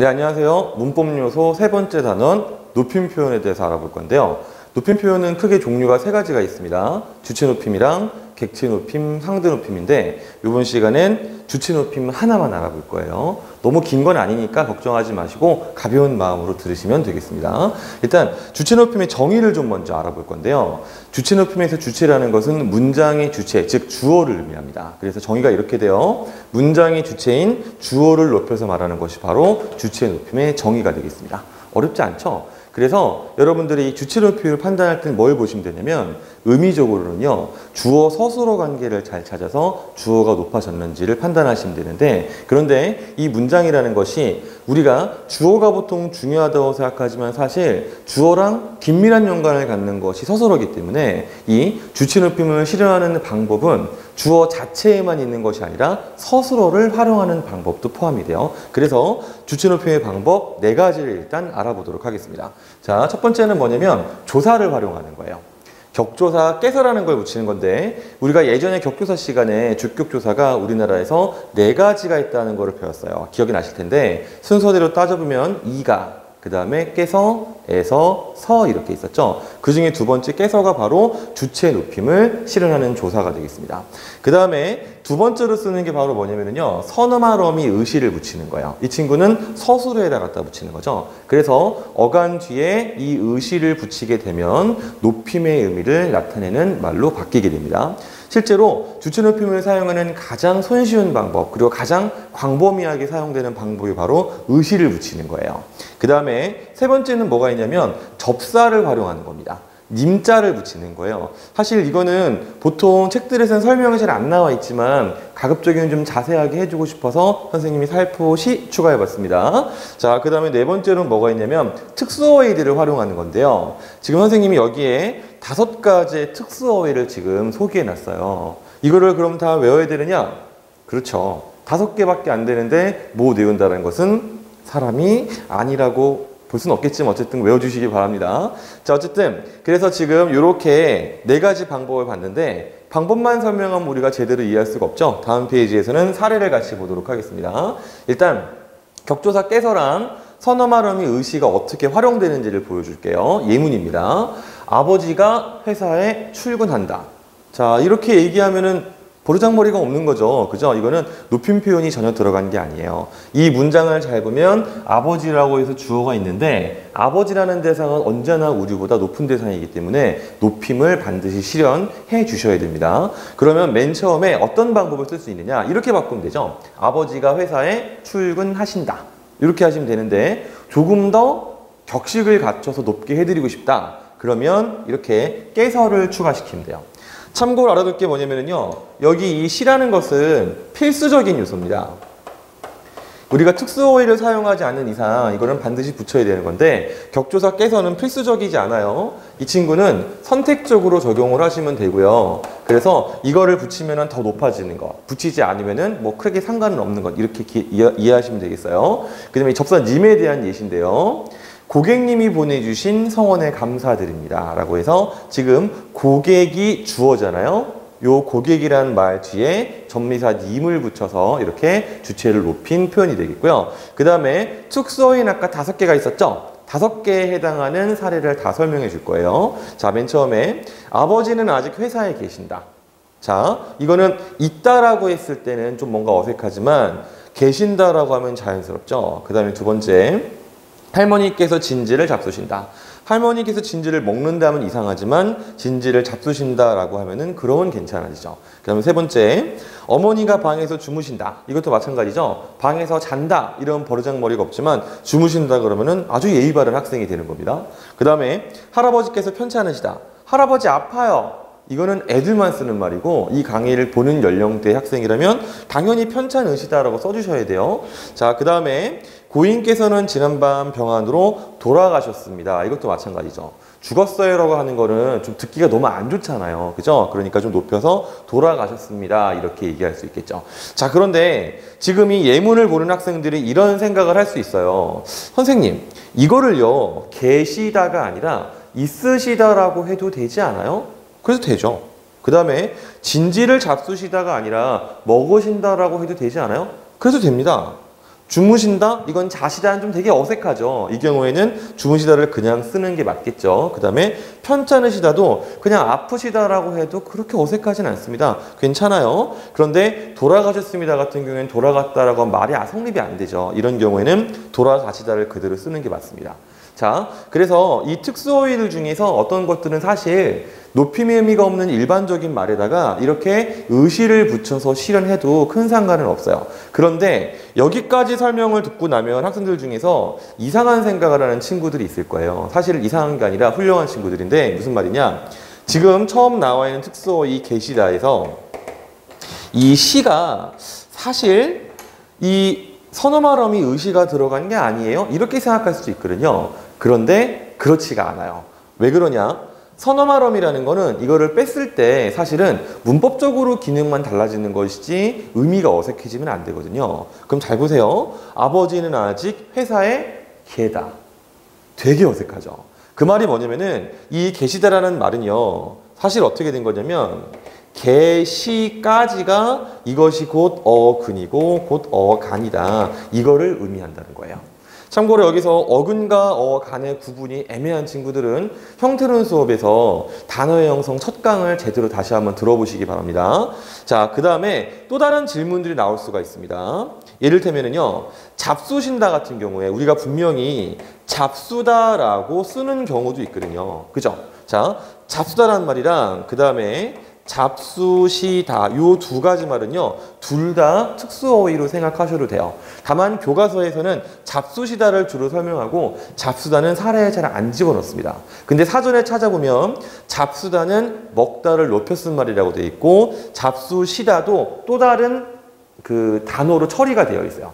네, 안녕하세요. 문법 요소 세 번째 단원 높임 표현에 대해서 알아볼 건데요. 높임 표현은 크게 종류가 세 가지가 있습니다. 주체 높임이랑 객체 높임, 상대 높임인데 이번 시간엔 주체 높임 하나만 알아볼 거예요. 너무 긴 건 아니니까 걱정하지 마시고 가벼운 마음으로 들으시면 되겠습니다. 일단 주체 높임의 정의를 좀 먼저 알아볼 건데요. 주체 높임에서 주체라는 것은 문장의 주체, 즉 주어를 의미합니다. 그래서 정의가 이렇게 돼요. 문장의 주체인 주어를 높여서 말하는 것이 바로 주체 높임의 정의가 되겠습니다. 어렵지 않죠? 그래서 여러분들이 이 주체 높임을 판단할 때는 뭘 보시면 되냐면 의미적으로는요, 주어 서술어 관계를 잘 찾아서 주어가 높아졌는지를 판단하시면 되는데, 그런데 이 문장이라는 것이 우리가 주어가 보통 중요하다고 생각하지만 사실 주어랑 긴밀한 연관을 갖는 것이 서술어이기 때문에 이 주체 높임을 실현하는 방법은 주어 자체에만 있는 것이 아니라 서술어를 활용하는 방법도 포함이 돼요. 그래서 주체 높임의 방법 네 가지를 일단 알아보도록 하겠습니다. 자, 첫 번째는 뭐냐면 조사를 활용하는 거예요. 격조사 깨서라는 걸 붙이는 건데, 우리가 예전에 격조사 시간에 주격조사가 우리나라에서 네 가지가 있다는 걸 배웠어요. 기억이 나실 텐데 순서대로 따져보면 이가, 그 다음에 깨서, 에서, 서 이렇게 있었죠. 그 중에 두 번째 깨서가 바로 주체 높임을 실현하는 조사가 되겠습니다. 그 다음에 두 번째로 쓰는 게 바로 뭐냐면요, 서너마럼이 의시를 붙이는 거예요. 이 친구는 서술어에다 갖다 붙이는 거죠. 그래서 어간 뒤에 이 의시를 붙이게 되면 높임의 의미를 나타내는 말로 바뀌게 됩니다. 실제로 주체 높임을 사용하는 가장 손쉬운 방법, 그리고 가장 광범위하게 사용되는 방법이 바로 의시를 붙이는 거예요. 그 다음에 세 번째는 뭐가 있냐면 접사를 활용하는 겁니다. 님자를 붙이는 거예요. 사실 이거는 보통 책들에서는 설명이 잘 안 나와 있지만 가급적이면 좀 자세하게 해주고 싶어서 선생님이 살포시 추가해봤습니다. 자, 그 다음에 네 번째로는 뭐가 있냐면 특수어휘들을 활용하는 건데요. 지금 선생님이 여기에 5가지의 특수어휘를 지금 소개해놨어요. 이거를 그럼 다 외워야 되느냐? 그렇죠. 5개밖에 안 되는데 못 외운다는 것은 사람이 아니라고 볼 수는 없겠지만 어쨌든 외워주시기 바랍니다. 자, 어쨌든 그래서 지금 이렇게 네 가지 방법을 봤는데 방법만 설명하면 우리가 제대로 이해할 수가 없죠. 다음 페이지에서는 사례를 같이 보도록 하겠습니다. 일단 격조사 깨서랑 서너마럼이 의시가 어떻게 활용되는지를 보여줄게요. 예문입니다. 아버지가 회사에 출근한다. 자, 이렇게 얘기하면은 버르장머리가 없는 거죠. 그죠? 이거는 높임 표현이 전혀 들어간 게 아니에요. 이 문장을 잘 보면 아버지라고 해서 주어가 있는데 아버지라는 대상은 언제나 우리보다 높은 대상이기 때문에 높임을 반드시 실현해 주셔야 됩니다. 그러면 맨 처음에 어떤 방법을 쓸 수 있느냐? 이렇게 바꾸면 되죠. 아버지가 회사에 출근하신다. 이렇게 하시면 되는데 조금 더 격식을 갖춰서 높게 해드리고 싶다. 그러면 이렇게 깨서를 추가시키면 돼요. 참고로 알아둘 게 뭐냐면요, 여기 이 시라는 것은 필수적인 요소입니다. 우리가 특수어휘를 사용하지 않는 이상 이거는 반드시 붙여야 되는 건데 격조사 깨서는 필수적이지 않아요. 이 친구는 선택적으로 적용을 하시면 되고요. 그래서 이거를 붙이면 더 높아지는 것, 붙이지 않으면 뭐 크게 상관은 없는 것, 이렇게 이해하시면 되겠어요. 그 다음에 접사님에 대한 예시인데요. 고객님이 보내주신 성원에 감사드립니다 라고 해서 지금 고객이 주어잖아요. 요 고객이라는 말 뒤에 접미사 님을 붙여서 이렇게 주체를 높인 표현이 되겠고요. 그 다음에 특수어휘는 아까 5개가 있었죠. 5개에 해당하는 사례를 다 설명해 줄 거예요. 자, 맨 처음에 아버지는 아직 회사에 계신다. 자, 이거는 있다라고 했을 때는 좀 뭔가 어색하지만 계신다라고 하면 자연스럽죠. 그 다음에 두 번째, 할머니께서 진지를 잡수신다. 할머니께서 진지를 먹는다면 이상하지만 진지를 잡수신다라고 하면은 그러면 괜찮아지죠. 그 다음에 세 번째, 어머니가 방에서 주무신다. 이것도 마찬가지죠. 방에서 잔다. 이런 버르장머리가 없지만 주무신다 그러면은 아주 예의 바른 학생이 되는 겁니다. 그 다음에 할아버지께서 편찮으시다. 할아버지 아파요. 이거는 애들만 쓰는 말이고 이 강의를 보는 연령대 학생이라면 당연히 편찮으시다라고 써주셔야 돼요. 자, 그 다음에 고인께서는 지난밤 병환으로 돌아가셨습니다. 이것도 마찬가지죠. 죽었어요라고 하는 거는 좀 듣기가 너무 안 좋잖아요. 그죠? 그러니까 좀 높여서 돌아가셨습니다. 이렇게 얘기할 수 있겠죠. 자, 그런데 지금 이 예문을 보는 학생들이 이런 생각을 할 수 있어요. 선생님, 이거를요, 계시다가 아니라 있으시다라고 해도 되지 않아요? 그래도 되죠. 그 다음에 진지를 잡수시다가 아니라 먹으신다라고 해도 되지 않아요? 그래도 됩니다. 주무신다? 이건 자시다는 좀 되게 어색하죠. 이 경우에는 주무시다를 그냥 쓰는 게 맞겠죠. 그 다음에 편찮으시다도 그냥 아프시다라고 해도 그렇게 어색하진 않습니다. 괜찮아요. 그런데 돌아가셨습니다 같은 경우에는 돌아갔다라고 하면 말이 성립이 안 되죠. 이런 경우에는 돌아가시다를 그대로 쓰는 게 맞습니다. 자, 그래서 이 특수어휘들 중에서 어떤 것들은 사실 높임의 의미가 없는 일반적인 말에다가 이렇게 의시를 붙여서 실현해도 큰 상관은 없어요. 그런데 여기까지 설명을 듣고 나면 학생들 중에서 이상한 생각을 하는 친구들이 있을 거예요. 사실 이상한 게 아니라 훌륭한 친구들인데 무슨 말이냐? 지금 처음 나와 있는 특수어휘 계시다에서 이 시가 사실 이 선어말어미 의시가 들어간 게 아니에요? 이렇게 생각할 수도 있거든요. 그런데 그렇지가 않아요. 왜 그러냐? 선어말어미라는 거는 이거를 뺐을 때 사실은 문법적으로 기능만 달라지는 것이지 의미가 어색해지면 안 되거든요. 그럼 잘 보세요. 아버지는 아직 회사에 계다. 되게 어색하죠. 그 말이 뭐냐면은 이 계시다라는 말은요. 사실 어떻게 된 거냐면 계시까지가 이것이 곧 어근이고 곧 어간이다. 이거를 의미한다는 거예요. 참고로 여기서 어근과 어간의 구분이 애매한 친구들은 형태론 수업에서 단어의 형성 첫 강을 제대로 다시 한번 들어보시기 바랍니다. 자, 그 다음에 또 다른 질문들이 나올 수가 있습니다. 예를테면은요, 잡수신다 같은 경우에 우리가 분명히 잡수다라고 쓰는 경우도 있거든요. 그죠? 자, 잡수다라는 말이랑 그 다음에 잡수시다 요 두 가지 말은요 둘 다 특수어휘로 생각하셔도 돼요. 다만 교과서에서는 잡수시다를 주로 설명하고 잡수다는 사례에 잘 안 집어넣습니다. 근데 사전에 찾아보면 잡수다는 먹다를 높여 쓴 말이라고 되어 있고 잡수시다도 또 다른 그 단어로 처리가 되어 있어요.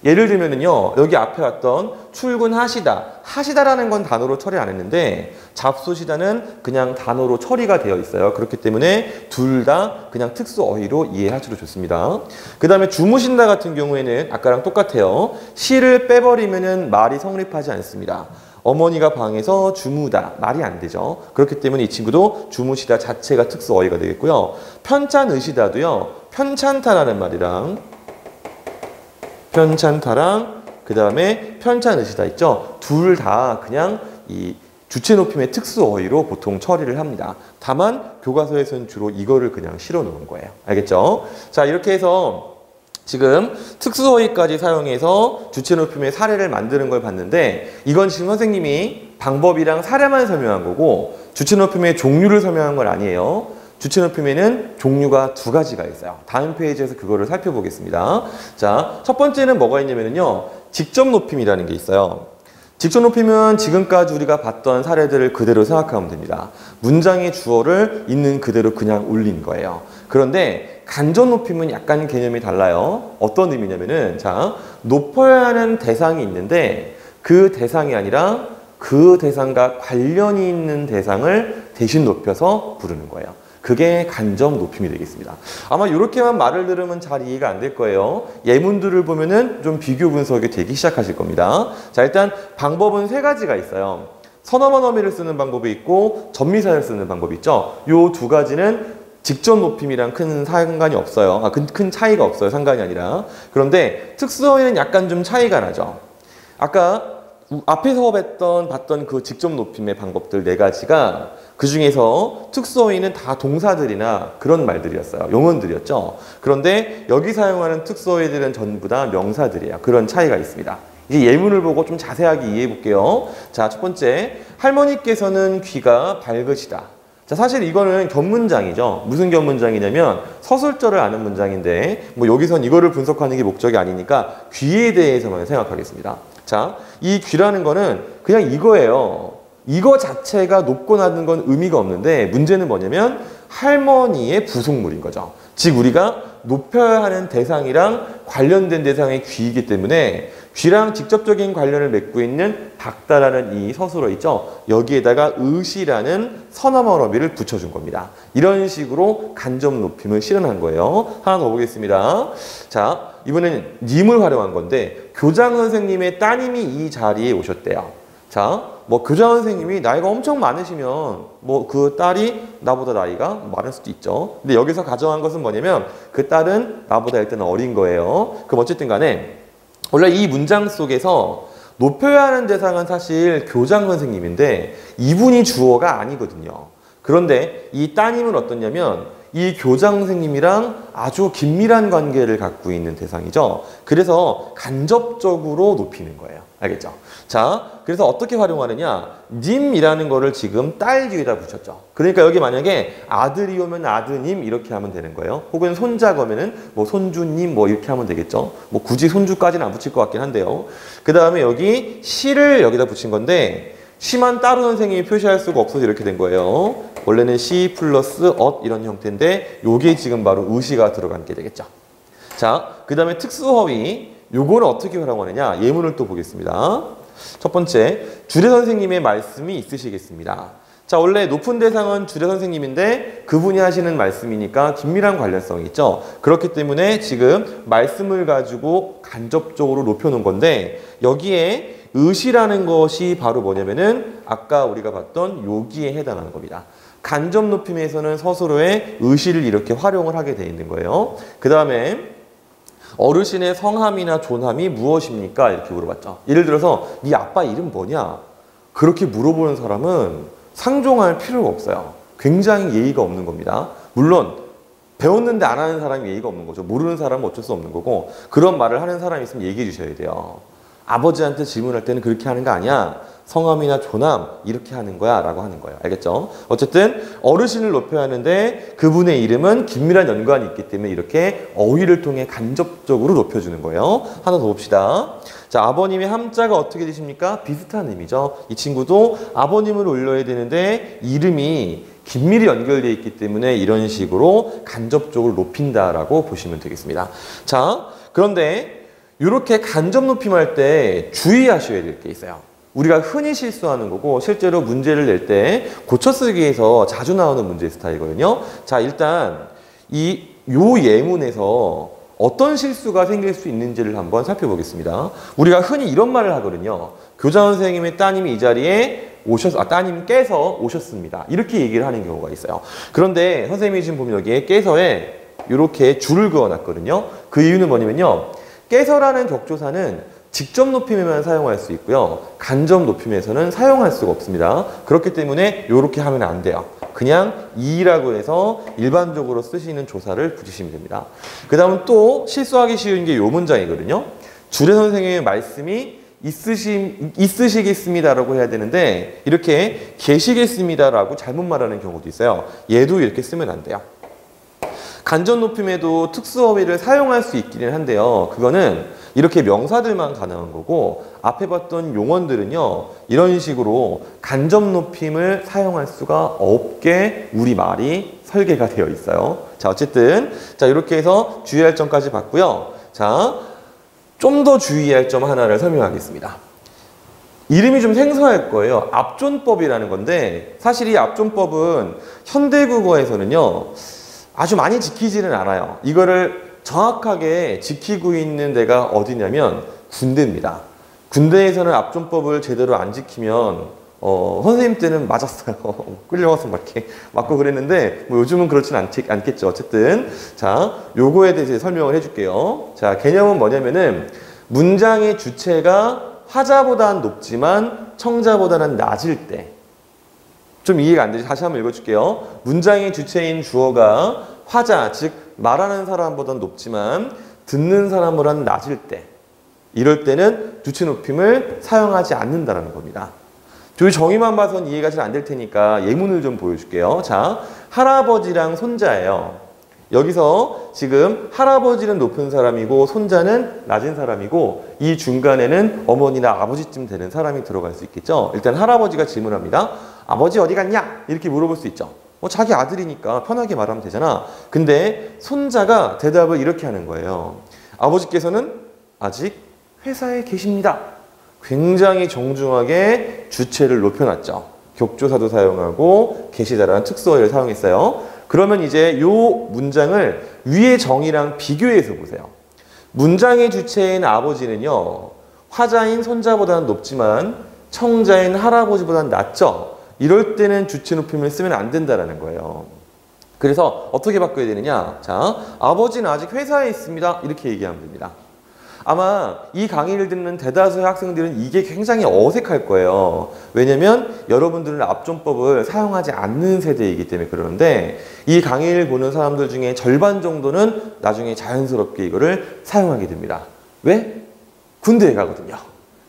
예를 들면은요, 여기 앞에 왔던 출근하시다, 하시다라는 건 단어로 처리 안 했는데 잡수시다는 그냥 단어로 처리가 되어 있어요. 그렇기 때문에 둘 다 그냥 특수어휘로 이해하셔도 좋습니다. 그 다음에 주무신다 같은 경우에는 아까랑 똑같아요. 시를 빼버리면은 말이 성립하지 않습니다. 어머니가 방에서 주무다, 말이 안 되죠. 그렇기 때문에 이 친구도 주무시다 자체가 특수어휘가 되겠고요. 편찮으시다도요, 편찮다라는 말이랑 편찮다랑 그 다음에 편찮으시다 있죠. 둘 다 그냥 이 주체 높임의 특수어휘로 보통 처리를 합니다. 다만 교과서에서는 주로 이거를 그냥 실어 놓은 거예요. 알겠죠? 자, 이렇게 해서 지금 특수어휘까지 사용해서 주체 높임의 사례를 만드는 걸 봤는데 이건 지금 선생님이 방법이랑 사례만 설명한 거고 주체 높임의 종류를 설명한 건 아니에요. 주체 높임에는 종류가 두 가지가 있어요. 다음 페이지에서 그거를 살펴보겠습니다. 자, 첫 번째는 뭐가 있냐면요. 직접 높임이라는 게 있어요. 직접 높임은 지금까지 우리가 봤던 사례들을 그대로 생각하면 됩니다. 문장의 주어를 있는 그대로 그냥 올린 거예요. 그런데 간접 높임은 약간 개념이 달라요. 어떤 의미냐면은, 자, 높여야 하는 대상이 있는데 그 대상이 아니라 그 대상과 관련이 있는 대상을 대신 높여서 부르는 거예요. 그게 간접 높임이 되겠습니다. 아마 이렇게만 말을 들으면 잘 이해가 안 될 거예요. 예문들을 보면은 좀 비교 분석이 되기 시작하실 겁니다. 자, 일단 방법은 세 가지가 있어요. 선어만 어미를 쓰는 방법이 있고 전미사를 쓰는 방법이 있죠. 요 두 가지는 직접 높임이랑 큰 상관이 없어요. 큰 차이가 없어요. 상관이 아니라. 그런데 특수어휘는 약간 좀 차이가 나죠. 아까 앞에서 봤던 그 직접 높임의 방법들 네 가지가 그 중에서 특수어휘는 다 동사들이나 그런 말들이었어요. 용언들이었죠. 그런데 여기 사용하는 특수어휘들은 전부 다 명사들이에요. 그런 차이가 있습니다. 이제 예문을 보고 좀 자세하게 이해해 볼게요. 자, 첫 번째, 할머니께서는 귀가 밝으시다. 자, 사실 이거는 견문장이죠. 무슨 견문장이냐면 서술절을 아는 문장인데 뭐 여기선 이거를 분석하는 게 목적이 아니니까 귀에 대해서만 생각하겠습니다. 자, 이 귀라는 거는 그냥 이거예요. 이거 자체가 높고 낮은 건 의미가 없는데 문제는 뭐냐면 할머니의 부속물인 거죠. 즉 우리가 높여야 하는 대상이랑 관련된 대상의 귀이기 때문에 귀랑 직접적인 관련을 맺고 있는 박다라는 이 서술어 있죠. 여기에다가 의시라는 선어머러비를 붙여준 겁니다. 이런 식으로 간접 높임을 실현한 거예요. 하나 더 보겠습니다. 자, 이번에는 님을 활용한 건데 교장 선생님의 따님이 이 자리에 오셨대요. 자, 뭐 교장 선생님이 나이가 엄청 많으시면 뭐 그 딸이 나보다 나이가 많을 수도 있죠. 근데 여기서 가정한 것은 뭐냐면 그 딸은 나보다 일단 어린 거예요. 그럼 어쨌든 간에 원래 이 문장 속에서 높여야 하는 대상은 사실 교장 선생님인데 이분이 주어가 아니거든요. 그런데 이 따님은 어떠냐면 이 교장 선생님이랑 아주 긴밀한 관계를 갖고 있는 대상이죠. 그래서 간접적으로 높이는 거예요. 알겠죠? 자, 그래서 어떻게 활용하느냐? 님이라는 거를 지금 딸 뒤에다 붙였죠. 그러니까 여기 만약에 아들이 오면 아드님 이렇게 하면 되는 거예요. 혹은 손자가 오면은 뭐 손주님 뭐 이렇게 하면 되겠죠. 뭐 굳이 손주까지는 안 붙일 것 같긴 한데요. 그 다음에 여기 시를 여기다 붙인 건데 시만 따로 선생님이 표시할 수가 없어서 이렇게 된 거예요. 원래는 시 플러스 엇 이런 형태인데 요게 지금 바로 의시가 들어간 게 되겠죠. 자, 그 다음에 특수허위 요거는 어떻게 활용하느냐? 예문을 또 보겠습니다. 첫 번째, 주례 선생님의 말씀이 있으시겠습니다. 자, 원래 높은 대상은 주례 선생님인데 그분이 하시는 말씀이니까 긴밀한 관련성이 있죠. 그렇기 때문에 지금 말씀을 가지고 간접적으로 높여놓은 건데 여기에 의시라는 것이 바로 뭐냐면은 아까 우리가 봤던 요기에 해당하는 겁니다. 간접 높임에서는 서술어의 의시를 이렇게 활용을 하게 돼 있는 거예요. 그 다음에 어르신의 성함이나 존함이 무엇입니까? 이렇게 물어봤죠. 예를 들어서 네 아빠 이름 뭐냐? 그렇게 물어보는 사람은 상종할 필요가 없어요. 굉장히 예의가 없는 겁니다. 물론 배웠는데 안 하는 사람이 예의가 없는 거죠. 모르는 사람은 어쩔 수 없는 거고 그런 말을 하는 사람이 있으면 얘기해 주셔야 돼요. 아버지한테 질문할 때는 그렇게 하는 거 아니야. 성함이나 존함 이렇게 하는 거야 라고 하는 거예요. 알겠죠? 어쨌든 어르신을 높여야 하는데 그분의 이름은 긴밀한 연관이 있기 때문에 이렇게 어휘를 통해 간접적으로 높여주는 거예요. 하나 더 봅시다. 자, 아버님의 함자가 어떻게 되십니까? 비슷한 의미죠. 이 친구도 아버님을 올려야 되는데 이름이 긴밀히 연결되어 있기 때문에 이런 식으로 간접적으로 높인다라고 보시면 되겠습니다. 자, 그런데 이렇게 간접 높임할 때 주의하셔야 될 게 있어요. 우리가 흔히 실수하는 거고 실제로 문제를 낼 때 고쳐쓰기에서 자주 나오는 문제 스타일이거든요. 자, 일단 요 예문에서 어떤 실수가 생길 수 있는지를 한번 살펴보겠습니다. 우리가 흔히 이런 말을 하거든요. 교장 선생님의 따님이 이 자리에 따님께서 오셨습니다. 이렇게 얘기를 하는 경우가 있어요. 그런데 선생님이 지금 보면 여기에 깨서에 이렇게 줄을 그어놨거든요. 그 이유는 뭐냐면요. 깨서라는 격조사는 직접 높임에만 사용할 수 있고요. 간접 높임에서는 사용할 수가 없습니다. 그렇기 때문에 이렇게 하면 안 돼요. 그냥 이라고 해서 일반적으로 쓰시는 조사를 붙이시면 됩니다. 그 다음은 또 실수하기 쉬운 게 이 문장이거든요. 주례 선생님의 말씀이 있으시겠습니다라고 해야 되는데 이렇게 계시겠습니다라고 잘못 말하는 경우도 있어요. 얘도 이렇게 쓰면 안 돼요. 간접 높임에도 특수어휘를 사용할 수 있기는 한데요. 그거는 이렇게 명사들만 가능한 거고 앞에 봤던 용언들은요. 이런 식으로 간접 높임을 사용할 수가 없게 우리말이 설계가 되어 있어요. 자, 어쨌든 자, 이렇게 해서 주의할 점까지 봤고요. 자, 좀 더 주의할 점 하나를 설명하겠습니다. 이름이 좀 생소할 거예요. 압존법이라는 건데 사실 이 압존법은 현대국어에서는요. 아주 많이 지키지는 않아요. 이거를 정확하게 지키고 있는 데가 어디냐면 군대입니다. 군대에서는 압존법을 제대로 안 지키면 선생님 때는 맞았어요. 끌려와서 막 이렇게 맞고 그랬는데 뭐 요즘은 그렇진 않겠죠. 어쨌든 자, 요거에 대해서 설명을 해줄게요. 자, 개념은 뭐냐면은 문장의 주체가 화자보다는 높지만 청자보다는 낮을 때 좀 이해가 안 되지? 다시 한번 읽어줄게요. 문장의 주체인 주어가 화자, 즉 말하는 사람보다는 높지만 듣는 사람보다는 낮을 때 이럴 때는 주체 높임을 사용하지 않는다는 겁니다. 저희 정의만 봐선 이해가 잘 안 될 테니까 예문을 좀 보여줄게요. 자, 할아버지랑 손자예요. 여기서 지금 할아버지는 높은 사람이고 손자는 낮은 사람이고 이 중간에는 어머니나 아버지쯤 되는 사람이 들어갈 수 있겠죠. 일단 할아버지가 질문합니다. 아버지 어디 갔냐? 이렇게 물어볼 수 있죠. 자기 아들이니까 편하게 말하면 되잖아. 근데 손자가 대답을 이렇게 하는 거예요. 아버지께서는 아직 회사에 계십니다. 굉장히 정중하게 주체를 높여놨죠. 격조사도 사용하고 계시다라는 특수어휘를 사용했어요. 그러면 이제 이 문장을 위의 정의랑 비교해서 보세요. 문장의 주체인 아버지는요. 화자인 손자보다는 높지만 청자인 할아버지보다는 낮죠. 이럴 때는 주체 높임을 쓰면 안 된다는 거예요. 그래서 어떻게 바꿔야 되느냐? 자, 아버지는 아직 회사에 있습니다. 이렇게 얘기하면 됩니다. 아마 이 강의를 듣는 대다수의 학생들은 이게 굉장히 어색할 거예요. 왜냐면 여러분들은 압존법을 사용하지 않는 세대이기 때문에 그러는데 이 강의를 보는 사람들 중에 절반 정도는 나중에 자연스럽게 이거를 사용하게 됩니다. 왜? 군대에 가거든요.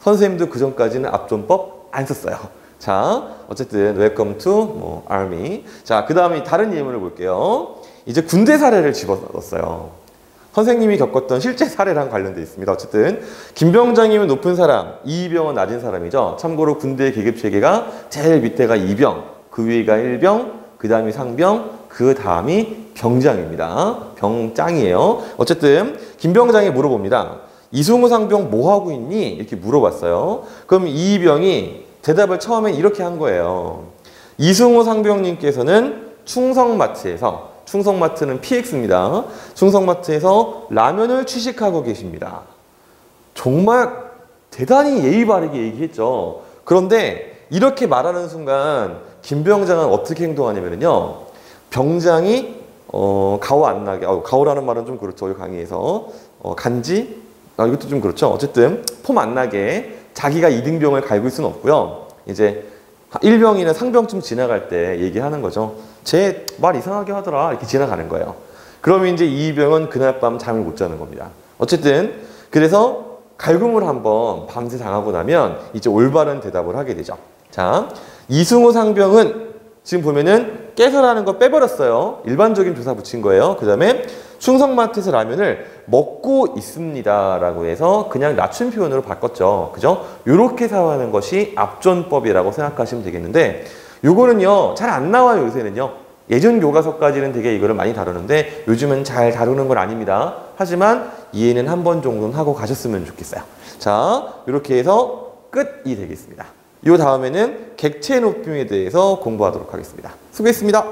선생님도 그 전까지는 압존법 안 썼어요. 자, 어쨌든 웰컴 투 army. 자, 그 다음에 다른 예문을 볼게요. 이제 군대 사례를 집어넣었어요. 선생님이 겪었던 실제 사례랑 관련돼 있습니다. 어쨌든 김병장이면 높은 사람, 이병은 낮은 사람이죠. 참고로 군대 계급 체계가 제일 밑에가 이병, 그 위가 일병, 그 다음이 상병, 그 다음이 병장입니다. 병장이에요. 어쨌든 김병장이 물어봅니다. 이승우 상병 뭐 하고 있니? 이렇게 물어봤어요. 그럼 이병이 대답을 처음에 이렇게 한 거예요. 이승우 상병님께서는 충성마트에서, 충성마트는 PX입니다. 충성마트에서 라면을 취식하고 계십니다. 정말 대단히 예의 바르게 얘기했죠. 그런데 이렇게 말하는 순간 김병장은 어떻게 행동하냐면요. 병장이 가오 안 나게, 가오라는 말은 좀 그렇죠. 강의에서 간지, 이것도 좀 그렇죠. 어쨌든 폼 안 나게 자기가 2등병을 갈굴 수는 없고요. 이제 1병이나 상병쯤 지나갈 때 얘기하는 거죠. 쟤 말 이상하게 하더라. 이렇게 지나가는 거예요. 그러면 이제 2병은 그날 밤 잠을 못 자는 겁니다. 어쨌든 그래서 갈굼을 한번 밤새 당하고 나면 이제 올바른 대답을 하게 되죠. 자, 이승우 상병은 지금 보면은 깨서라는 거 빼버렸어요. 일반적인 조사 붙인 거예요. 그 다음에 충성마트에서 라면을 먹고 있습니다 라고 해서 그냥 낮춤 표현으로 바꿨죠. 그죠? 요렇게 사용하는 것이 압존법이라고 생각하시면 되겠는데 요거는요 잘 안 나와요. 요새는요. 예전 교과서까지는 되게 이거를 많이 다루는데 요즘은 잘 다루는 건 아닙니다. 하지만 이해는 한 번 정도는 하고 가셨으면 좋겠어요. 자, 이렇게 해서 끝이 되겠습니다. 이 다음에는 객체 높임에 대해서 공부하도록 하겠습니다. 수고했습니다.